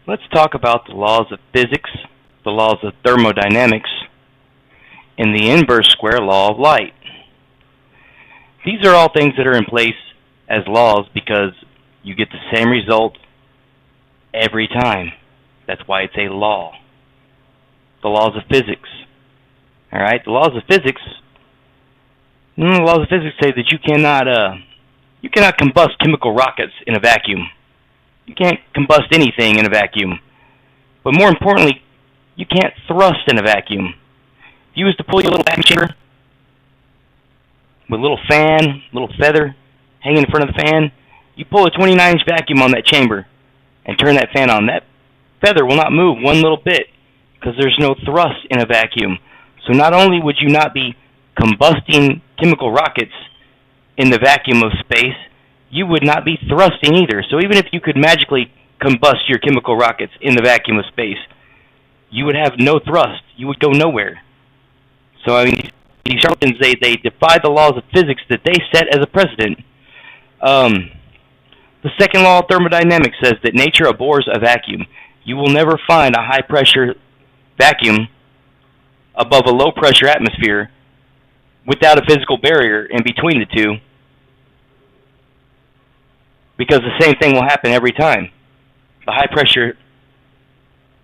Let's talk about the laws of physics, the laws of thermodynamics, and the inverse square law of light. These are all things that are in place as laws because you get the same result every time. That's why it's a law. The laws of physics. Alright, the laws of physics say that you cannot combust chemical rockets in a vacuum. You can't combust anything in a vacuum. But more importantly, you can't thrust in a vacuum. If you was to pull your little vacuum chamber with a little fan, little feather hanging in front of the fan, you pull a 29-inch vacuum on that chamber and turn that fan on. That feather will not move one little bit because there's no thrust in a vacuum. So not only would you not be combusting chemical rockets in the vacuum of space, you would not be thrusting either. So even if you could magically combust your chemical rockets in the vacuum of space, you would have no thrust. You would go nowhere. So I mean, these charlatans, they defy the laws of physics that they set as a precedent. The second law of thermodynamics says that nature abhors a vacuum. You will never find a high-pressure vacuum above a low-pressure atmosphere without a physical barrier in between the two, because the same thing will happen every time. The high-pressure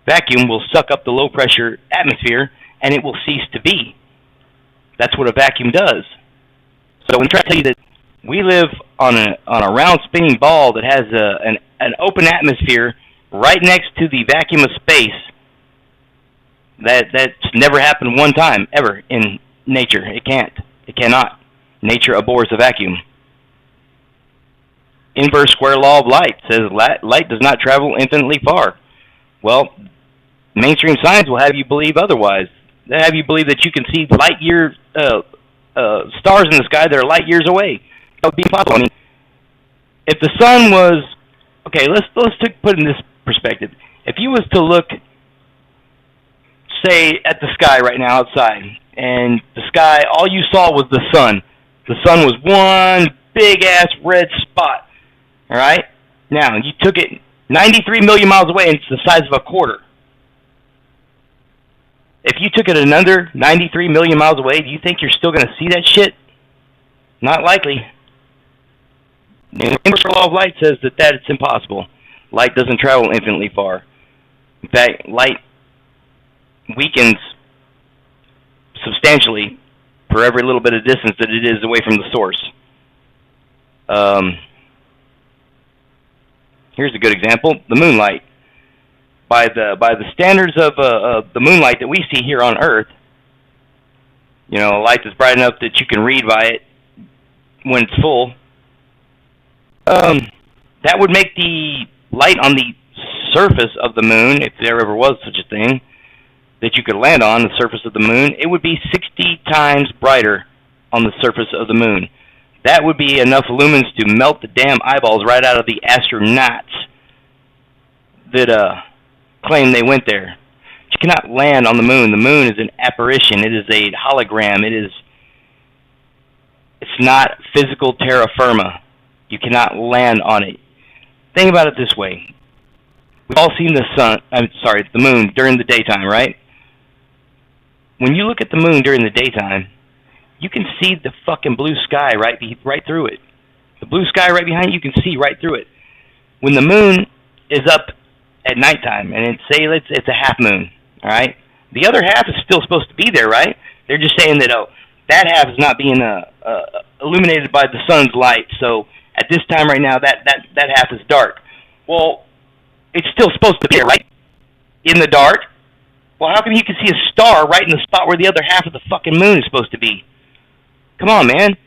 vacuum will suck up the low-pressure atmosphere, and it will cease to be. That's what a vacuum does. So when I try to tell you that we live on a round spinning ball that has an open atmosphere right next to the vacuum of space, that's never happened one time ever in nature. It can't. It cannot. Nature abhors a vacuum. Inverse square law of light says light does not travel infinitely far. Well, mainstream science will have you believe otherwise. They'll have you believe that you can see light year stars in the sky that are light years away. That would be impossible. I mean, if the sun was okay, let's put it in this perspective. If you was to look, say, at the sky right now outside, and the sky, all you saw was the sun. The sun was one big-ass red spot, all right? Now, you took it 93 million miles away, and it's the size of a quarter. If you took it another 93 million miles away, do you think you're still going to see that shit? Not likely. The inverse law of light says that it's impossible. Light doesn't travel infinitely far. In fact, light weakens substantially for every little bit of distance that it is away from the source. Here's a good example: the moonlight. By the standards of the moonlight that we see here on Earth, you know, a light that's bright enough that you can read by it when it's full. That would make the light on the surface of the moon, if there ever was such a thing, that you could land on the surface of the moon, it would be 60 times brighter on the surface of the moon. That would be enough lumens to melt the damn eyeballs right out of the astronauts that claim they went there. But you cannot land on the moon. The moon is an apparition. It is a hologram. It's not physical terra firma. You cannot land on it. Think about it this way. We've all seen the moon during the daytime, right? When you look at the moon during the daytime, you can see the fucking blue sky right through it. The blue sky right behind you can see right through it. When the moon is up at nighttime, and it's a half moon, all right? The other half is still supposed to be there, right? They're just saying that, that half is not being illuminated by the sun's light, so at this time right now, that half is dark. Well, it's still supposed to be there, right? In the dark. Well, how come you can see a star right in the spot where the other half of the fucking moon is supposed to be? Come on, man.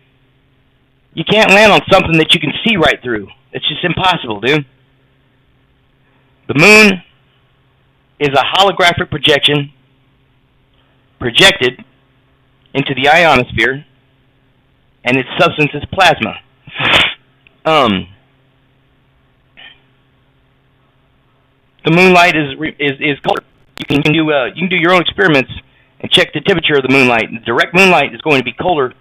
You can't land on something that you can see right through. It's just impossible, dude. The moon is a holographic projection projected into the ionosphere, and its substance is plasma. The moonlight is color. You can do your own experiments and check the temperature of the moonlight. The direct moonlight is going to be colder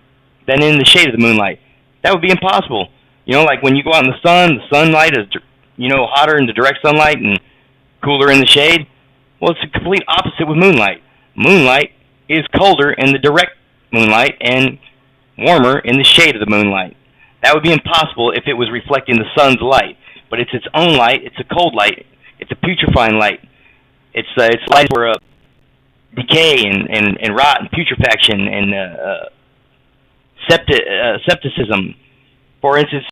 than in the shade of the moonlight. That would be impossible. You know, like when you go out in the sunlight is, hotter in the direct sunlight and cooler in the shade? Well, it's the complete opposite with moonlight. Moonlight is colder in the direct moonlight and warmer in the shade of the moonlight. That would be impossible if it was reflecting the sun's light. But it's its own light. It's a cold light. It's a putrefying light. It's light for decay and rot and putrefaction and septicism. For instance,